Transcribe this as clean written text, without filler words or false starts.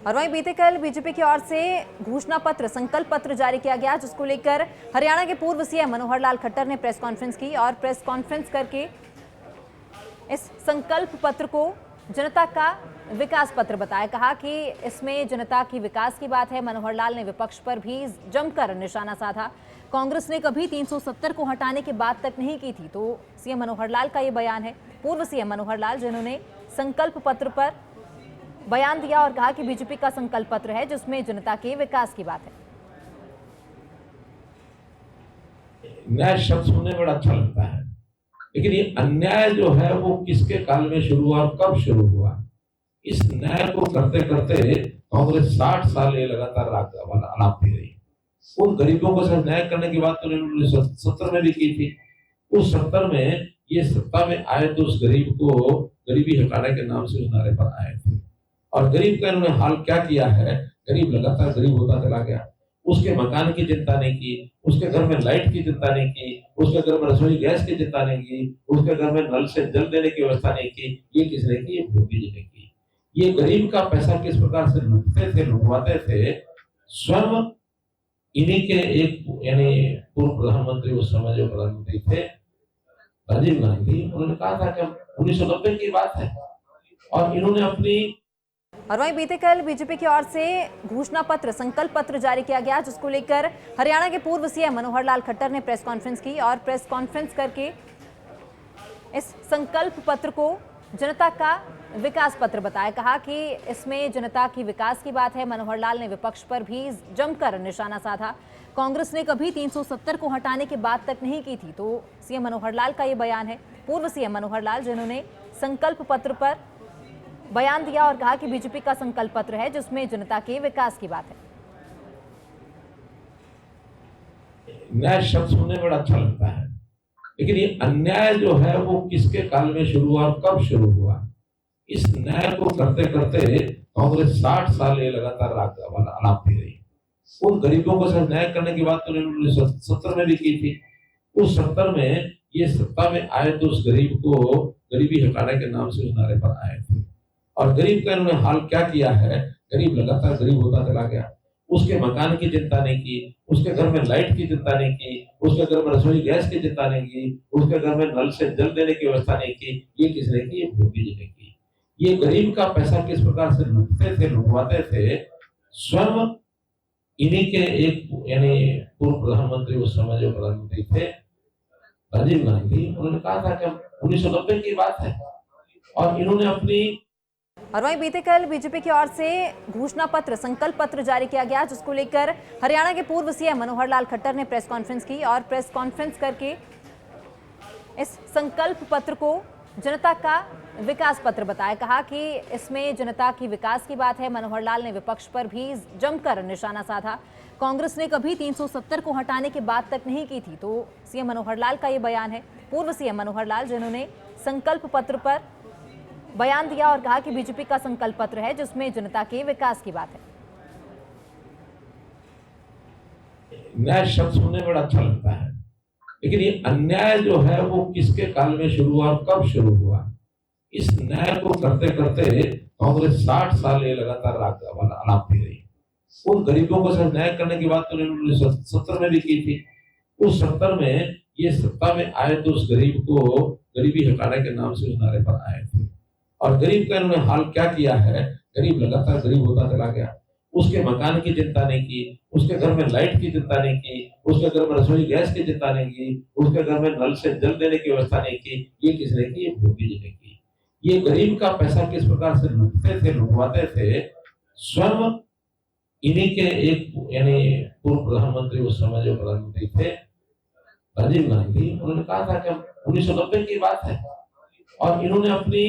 और वहीं बीते कल बीजेपी की ओर से घोषणा पत्र, संकल्प पत्र जारी किया गया, जिसको लेकर हरियाणा के पूर्व सीएम मनोहर लाल खट्टर ने प्रेस कॉन्फ्रेंस की और प्रेस कॉन्फ्रेंस करके इस संकल्प पत्र को जनता का विकास पत्र बताया। कहा कि इसमें जनता की विकास की बात है। मनोहर लाल ने विपक्ष पर भी जमकर निशाना साधा। कांग्रेस ने कभी 370 को हटाने की बात तक नहीं की थी, तो सीएम मनोहर लाल का ये बयान है। पूर्व सीएम मनोहर लाल, जिन्होंने संकल्प पत्र पर बयान दिया और कहा कि बीजेपी का संकल्प पत्र है जिसमें जनता के विकास की बात है। न्याय शब्द सुनने में बड़ा अच्छा लगता है, लेकिन ये अन्याय जो है वो किसके काल में शुरू हुआ और कब शुरू हुआ? इस न्याय को करते करते कांग्रेस 60 साल ये लगातार अलापती रही। उन गरीबों को सिर्फ न्याय करने की बात तो 1970 में भी की थी। उस 70 में ये सत्ता में आए तो उस गरीब को गरीबी हटाने के नाम से उस नारे पर आए थे। और गरीब का इन्होंने हाल क्या किया है? गरीब लगातार गरीब होता चला गया। उसके मकान की चिंता नहीं की, उसके घर में लाइट की चिंता नहीं की, उसके घर में रसोई गैस की चिंता नहीं की, उसके घर में नल से जल देने की व्यवस्था नहीं की। ये किसने की? ये मोदी जी ने की। ये गरीब का पैसा किस प्रकार से लूटते थे, लुटवाते थे? स्वयं इन्हीं के एक यानी पूर्व प्रधानमंत्री, उस समय जो प्रधानमंत्री थे राजीव गांधी, उन्होंने कहा था कि 1990 की बात है और इन्होंने अपनी। और वहीं बीते कल बीजेपी की ओर से घोषणा पत्र, संकल्प पत्र जारी किया गया, जिसको लेकर हरियाणा के पूर्व सीएम मनोहर लाल खट्टर ने प्रेस कॉन्फ्रेंस की और प्रेस कॉन्फ्रेंस करके इस संकल्प पत्र को जनता का विकास पत्र बताया। कहा कि इसमें जनता की विकास की बात है। मनोहर लाल ने विपक्ष पर भी जमकर निशाना साधा। कांग्रेस ने कभी 370 को हटाने की बात तक नहीं की थी, तो सीएम मनोहर लाल का ये बयान है। पूर्व सीएम मनोहर लाल, जिन्होंने संकल्प पत्र पर बयान दिया और कहा कि बीजेपी का संकल्प पत्र है जिसमें जनता के विकास की बात है। न्याय शब्द सुनने में बड़ा अच्छा लगता है, लेकिन ये अन्याय जो है वो किसके काल में शुरू हुआ और कब शुरू हुआ? इस न्याय को करते करते कांग्रेस 60 साल ये लगातार अलापती रही। उन गरीबों को सिर्फ न्याय करने की बात तो 1970 में भी की थी। उस 70 में ये सत्ता में आए तो उस गरीब को गरीबी हटाने के नाम से उस नारे पर आए थे। और गरीब का इन्होंने हाल क्या किया है? गरीब लगातार गरीब होता चला गया। उसके मकान की चिंता नहीं की, उसके घर में लाइट की चिंता नहीं की, उसके घर में रसोई गैस की चिंता नहीं की, उसके घर में नल से जल देने की व्यवस्था नहीं की। ये किसने की? ये मोदी जी ने की। ये गरीब का पैसा किस प्रकार से लूटते थे, लुटवाते थे? स्वयं इन्हीं के एक यानी पूर्व प्रधानमंत्री, उस समय जो प्रधानमंत्री थे राजीव गांधी, उन्होंने कहा था कि 1990 की बात है और इन्होंने अपनी। और वहीं बीते कल बीजेपी की ओर से घोषणा पत्र, संकल्प पत्र जारी किया गया, जिसको लेकर हरियाणा के पूर्व सीएम मनोहर लाल खट्टर ने प्रेस कॉन्फ्रेंस की और प्रेस कॉन्फ्रेंस करके इस संकल्प पत्र को जनता का विकास पत्र बताया। कहा कि इसमें जनता की विकास की बात है। मनोहर लाल ने विपक्ष पर भी जमकर निशाना साधा। कांग्रेस ने कभी 370 को हटाने की बात तक नहीं की थी, तो सीएम मनोहर लाल का ये बयान है। पूर्व सीएम मनोहर लाल, जिन्होंने संकल्प पत्र पर बयान दिया और कहा कि बीजेपी का संकल्प पत्र है जिसमें जनता के विकास की बात है। न्याय शब्द सुनने में बड़ा अच्छा लगता है, लेकिन ये अन्याय जो है वो किसके काल में शुरू हुआ और कब शुरू हुआ? इस न्याय को करते करते कांग्रेस 60 साल ये लगातार अलापती रही। उन गरीबों को सिर्फ न्याय करने की बात तो 1970 में भी की थी। उस 70 में ये सत्ता में आए तो उस गरीब को गरीबी हटाने के नाम से उस नारे पर आए थे। और गरीब का इन्होंने हाल क्या किया है? गरीब लगातार गरीब होता चला गया। उसके मकान की चिंता नहीं की, उसके घर में लाइट की चिंता नहीं की, उसके घर में रसोई गैस की चिंता नहीं की, उसके घर में नल से जल देने की व्यवस्था नहीं की। ये किसने की? ये मोदी जी ने की। ये गरीब का पैसा किस प्रकार से लूटते थे, लुटवाते थे? स्वयं इन्हीं के एक यानी पूर्व प्रधानमंत्री, उस समय जो प्रधानमंत्री थे राजीव गांधी, उन्होंने कहा था कि 1990 की बात है और इन्होंने अपनी